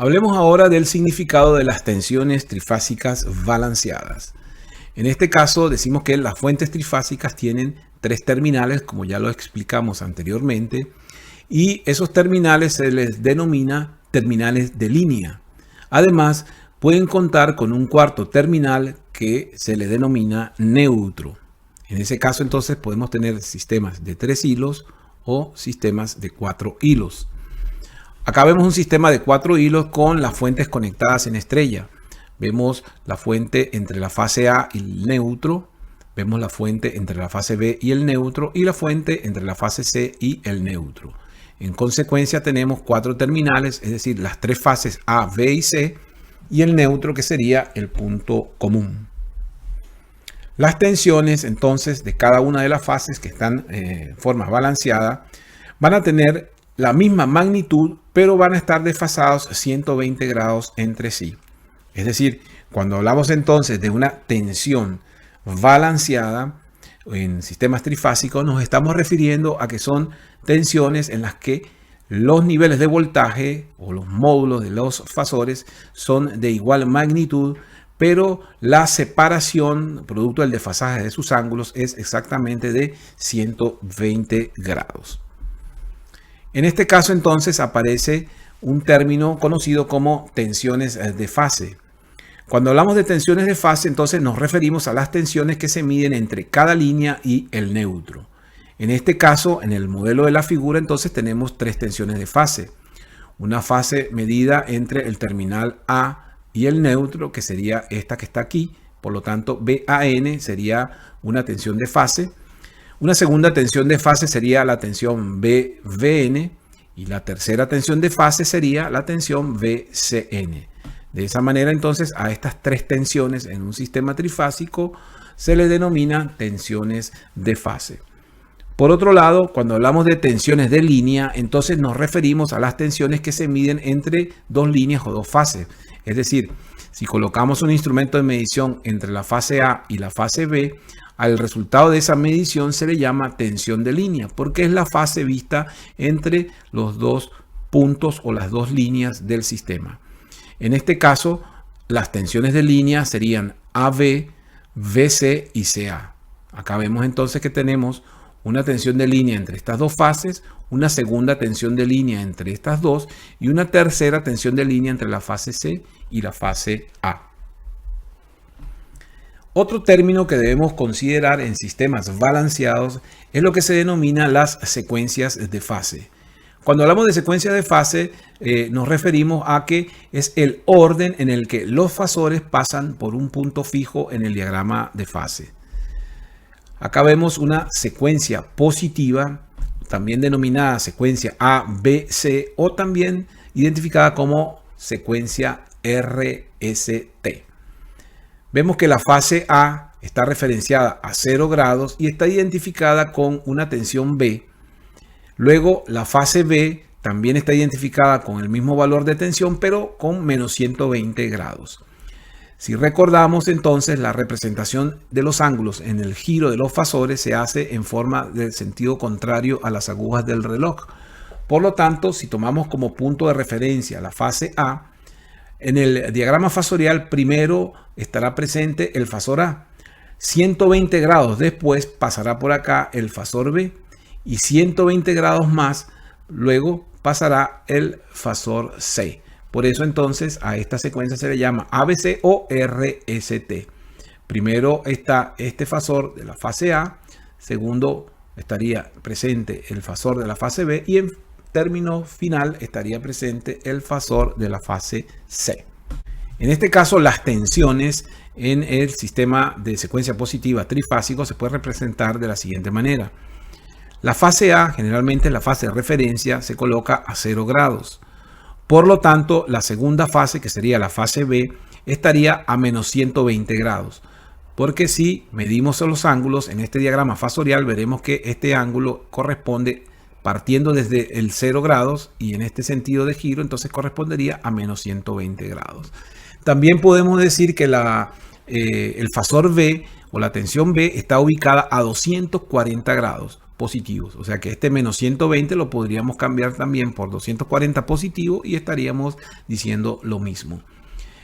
Hablemos ahora del significado de las tensiones trifásicas balanceadas. En este caso decimos que las fuentes trifásicas tienen tres terminales, como ya lo explicamos anteriormente, y esos terminales se les denomina terminales de línea. Además, pueden contar con un cuarto terminal que se le denomina neutro. En ese caso, entonces, podemos tener sistemas de 3 hilos o sistemas de 4 hilos. Acá vemos un sistema de 4 hilos con las fuentes conectadas en estrella. Vemos la fuente entre la fase A y el neutro. Vemos la fuente entre la fase B y el neutro. Y la fuente entre la fase C y el neutro. En consecuencia tenemos 4 terminales, es decir, las 3 fases A, B y C. Y el neutro, que sería el punto común. Las tensiones entonces de cada una de las fases que están en forma balanceada van a tener la misma magnitud, pero van a estar desfasados 120 grados entre sí. Es decir, cuando hablamos entonces de una tensión balanceada en sistemas trifásicos, nos estamos refiriendo a que son tensiones en las que los niveles de voltaje o los módulos de los fasores son de igual magnitud, pero la separación producto del desfasaje de sus ángulos es exactamente de 120 grados. En este caso entonces aparece un término conocido como tensiones de fase. Cuando hablamos de tensiones de fase, entonces nos referimos a las tensiones que se miden entre cada línea y el neutro. En este caso, en el modelo de la figura, entonces tenemos 3 tensiones de fase. Una fase medida entre el terminal A y el neutro, que sería esta que está aquí. Por lo tanto, BAN sería una tensión de fase. Una segunda tensión de fase sería la tensión BVN. Y la tercera tensión de fase sería la tensión BCN. De esa manera, entonces, a estas 3 tensiones en un sistema trifásico se les denomina tensiones de fase. Por otro lado, cuando hablamos de tensiones de línea, entonces nos referimos a las tensiones que se miden entre 2 líneas o 2 fases. Es decir, si colocamos un instrumento de medición entre la fase A y la fase B, al resultado de esa medición se le llama tensión de línea, porque es la fase vista entre los 2 puntos o las 2 líneas del sistema. En este caso, las tensiones de línea serían AB, BC y CA. Acá vemos entonces que tenemos una tensión de línea entre estas 2 fases, una segunda tensión de línea entre estas 2 y una tercera tensión de línea entre la fase C y la fase A. Otro término que debemos considerar en sistemas balanceados es lo que se denomina las secuencias de fase. Cuando hablamos de secuencia de fase, nos referimos a que es el orden en el que los fasores pasan por un punto fijo en el diagrama de fase. Acá vemos una secuencia positiva, también denominada secuencia ABC o también identificada como secuencia RST. Vemos que la fase A está referenciada a 0 grados y está identificada con una tensión B. Luego la fase B también está identificada con el mismo valor de tensión, pero con menos 120 grados. Si recordamos entonces, la representación de los ángulos en el giro de los fasores se hace en forma de sentido contrario a las agujas del reloj. Por lo tanto, si tomamos como punto de referencia la fase A, en el diagrama fasorial primero estará presente el fasor A. 120 grados después pasará por acá el fasor B y 120 grados más luego pasará el fasor C. Por eso entonces a esta secuencia se le llama ABC o RST. Primero está este fasor de la fase A, segundo estaría presente el fasor de la fase B y en término final estaría presente el fasor de la fase C. En este caso, las tensiones en el sistema de secuencia positiva trifásico se puede representar de la siguiente manera. La fase A, generalmente la fase de referencia, se coloca a 0 grados. Por lo tanto, la segunda fase, que sería la fase B, estaría a menos 120 grados. Porque si medimos los ángulos en este diagrama fasorial, veremos que este ángulo corresponde partiendo desde el 0 grados y en este sentido de giro, entonces correspondería a menos 120 grados. También podemos decir que el fasor B o la tensión B está ubicada a 240 grados. positivos. O sea que este menos 120 lo podríamos cambiar también por 240 positivo y estaríamos diciendo lo mismo.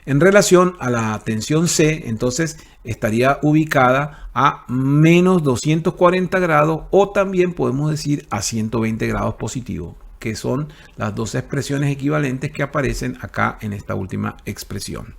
En relación a la tensión C, entonces estaría ubicada a menos 240 grados o también podemos decir a 120 grados positivo, que son las dos expresiones equivalentes que aparecen acá en esta última expresión.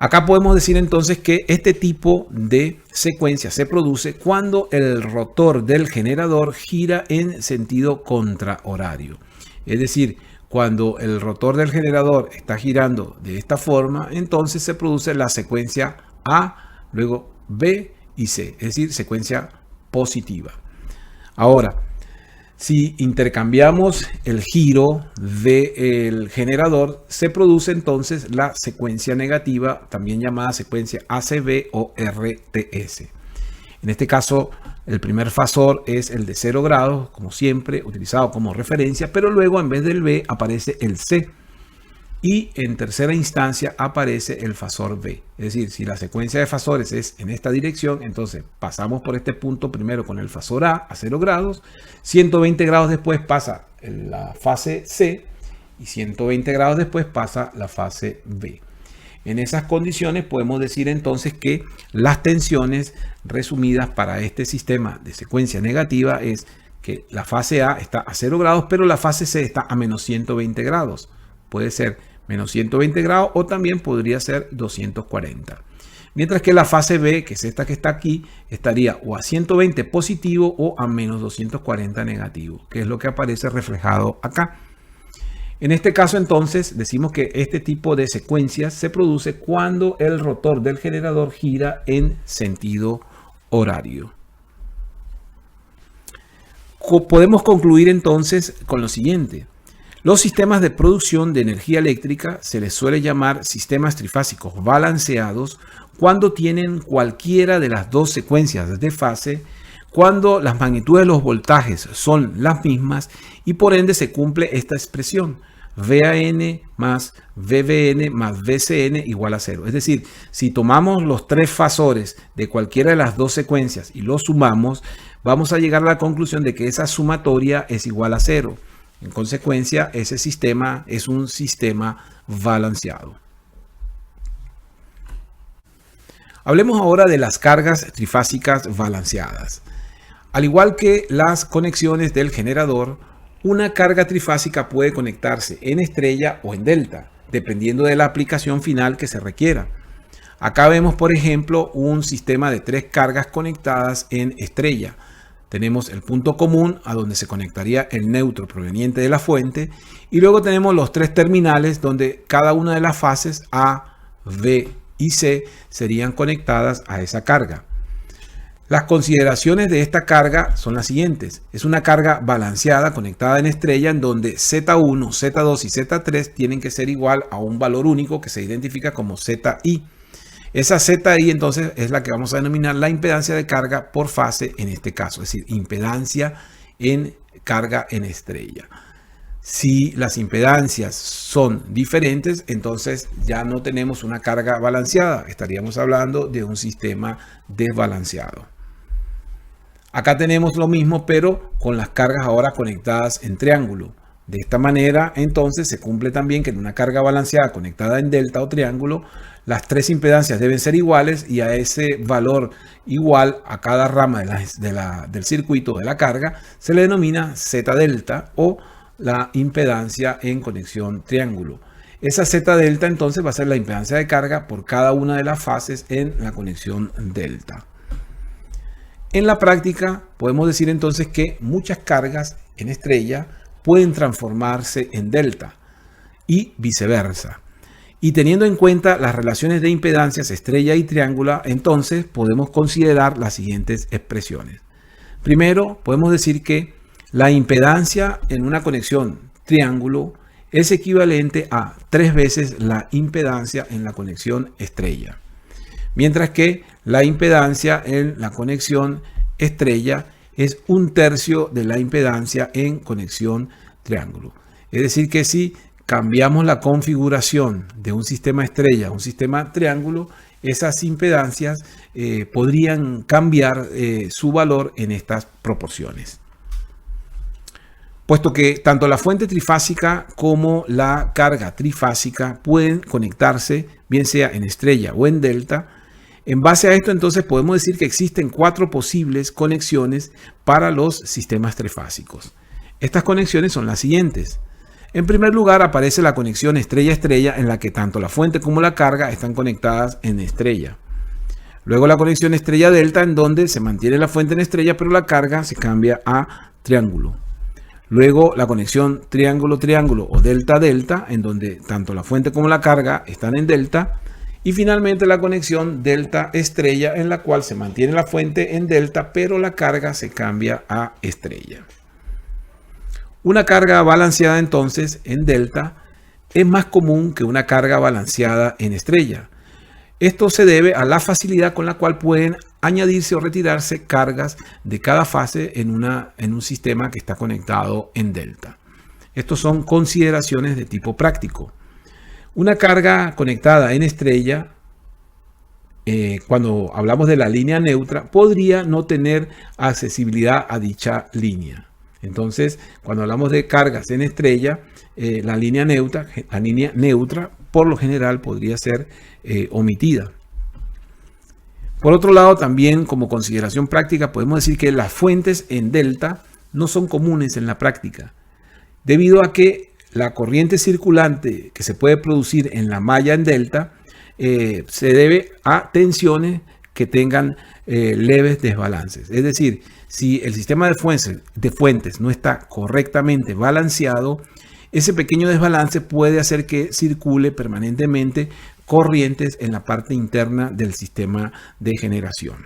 Acá podemos decir entonces que este tipo de secuencia se produce cuando el rotor del generador gira en sentido contrahorario. Es decir, cuando el rotor del generador está girando de esta forma, entonces se produce la secuencia A, luego B y C, es decir, secuencia positiva. Ahora, si intercambiamos el giro del generador, se produce entonces la secuencia negativa, también llamada secuencia ACB o RTS. En este caso, el primer fasor es el de 0 grados, como siempre, utilizado como referencia, pero luego en vez del B aparece el C. Y en tercera instancia aparece el fasor B. Es decir, si la secuencia de fasores es en esta dirección, entonces pasamos por este punto primero con el fasor a 0 grados, 120 grados después pasa la fase C y 120 grados después pasa la fase B. En esas condiciones podemos decir entonces que las tensiones resumidas para este sistema de secuencia negativa es que la fase A está a 0 grados, pero la fase C está a menos 120 grados. Puede ser menos 120 grados o también podría ser 240. Mientras que la fase B, que es esta que está aquí, estaría o a 120 positivo o a menos 240 negativo, que es lo que aparece reflejado acá. En este caso entonces decimos que este tipo de secuencias se produce cuando el rotor del generador gira en sentido horario. Podemos concluir entonces con lo siguiente. Los sistemas de producción de energía eléctrica se les suele llamar sistemas trifásicos balanceados cuando tienen cualquiera de las dos secuencias de fase, cuando las magnitudes de los voltajes son las mismas y por ende se cumple esta expresión. VAN más VBN más VCN igual a 0. Es decir, si tomamos los tres fasores de cualquiera de las dos secuencias y los sumamos, vamos a llegar a la conclusión de que esa sumatoria es igual a 0. En consecuencia, ese sistema es un sistema balanceado. Hablemos ahora de las cargas trifásicas balanceadas. Al igual que las conexiones del generador, una carga trifásica puede conectarse en estrella o en delta, dependiendo de la aplicación final que se requiera. Acá vemos, por ejemplo, un sistema de tres cargas conectadas en estrella. Tenemos el punto común a donde se conectaría el neutro proveniente de la fuente y luego tenemos los tres terminales donde cada una de las fases A, B y C serían conectadas a esa carga. Las consideraciones de esta carga son las siguientes. Es una carga balanceada conectada en estrella en donde Z1, Z2 y Z3 tienen que ser igual a un valor único que se identifica como ZI. Esa ZI entonces es la que vamos a denominar la impedancia de carga por fase en este caso, es decir, impedancia en carga en estrella. Si las impedancias son diferentes, entonces ya no tenemos una carga balanceada, estaríamos hablando de un sistema desbalanceado. Acá tenemos lo mismo, pero con las cargas ahora conectadas en triángulo. De esta manera, entonces, se cumple también que en una carga balanceada conectada en delta o triángulo, las tres impedancias deben ser iguales y a ese valor igual a cada rama del circuito de la carga se le denomina Z delta o la impedancia en conexión triángulo. Esa Z delta entonces va a ser la impedancia de carga por cada una de las fases en la conexión delta. En la práctica podemos decir entonces que muchas cargas en estrella pueden transformarse en delta y viceversa. Y teniendo en cuenta las relaciones de impedancias estrella y triángulo, entonces podemos considerar las siguientes expresiones. Primero, podemos decir que la impedancia en una conexión triángulo es equivalente a 3 veces la impedancia en la conexión estrella. Mientras que la impedancia en la conexión estrella es 1/3 de la impedancia en conexión triángulo. Es decir que si cambiamos la configuración de un sistema estrella a un sistema triángulo, esas impedancias podrían cambiar su valor en estas proporciones. Puesto que tanto la fuente trifásica como la carga trifásica pueden conectarse, bien sea en estrella o en delta, en base a esto entonces podemos decir que existen 4 posibles conexiones para los sistemas trifásicos. Estas conexiones son las siguientes. En primer lugar aparece la conexión estrella-estrella, en la que tanto la fuente como la carga están conectadas en estrella. Luego la conexión estrella-delta, en donde se mantiene la fuente en estrella pero la carga se cambia a triángulo. Luego la conexión triángulo-triángulo o delta-delta, en donde tanto la fuente como la carga están en delta. Y finalmente la conexión delta-estrella, en la cual se mantiene la fuente en delta pero la carga se cambia a estrella. Una carga balanceada entonces en delta es más común que una carga balanceada en estrella. Esto se debe a la facilidad con la cual pueden añadirse o retirarse cargas de cada fase en un sistema que está conectado en delta. Estos son consideraciones de tipo práctico. Una carga conectada en estrella, cuando hablamos de la línea neutra, podría no tener accesibilidad a dicha línea. Entonces, cuando hablamos de cargas en estrella, la línea neutra por lo general podría ser omitida. Por otro lado, también como consideración práctica, podemos decir que las fuentes en delta no son comunes en la práctica, debido a que la corriente circulante que se puede producir en la malla en delta se debe a tensiones que tengan leves desbalances. Es decir, si el sistema de fuentes no está correctamente balanceado, ese pequeño desbalance puede hacer que circule permanentemente corrientes en la parte interna del sistema de generación.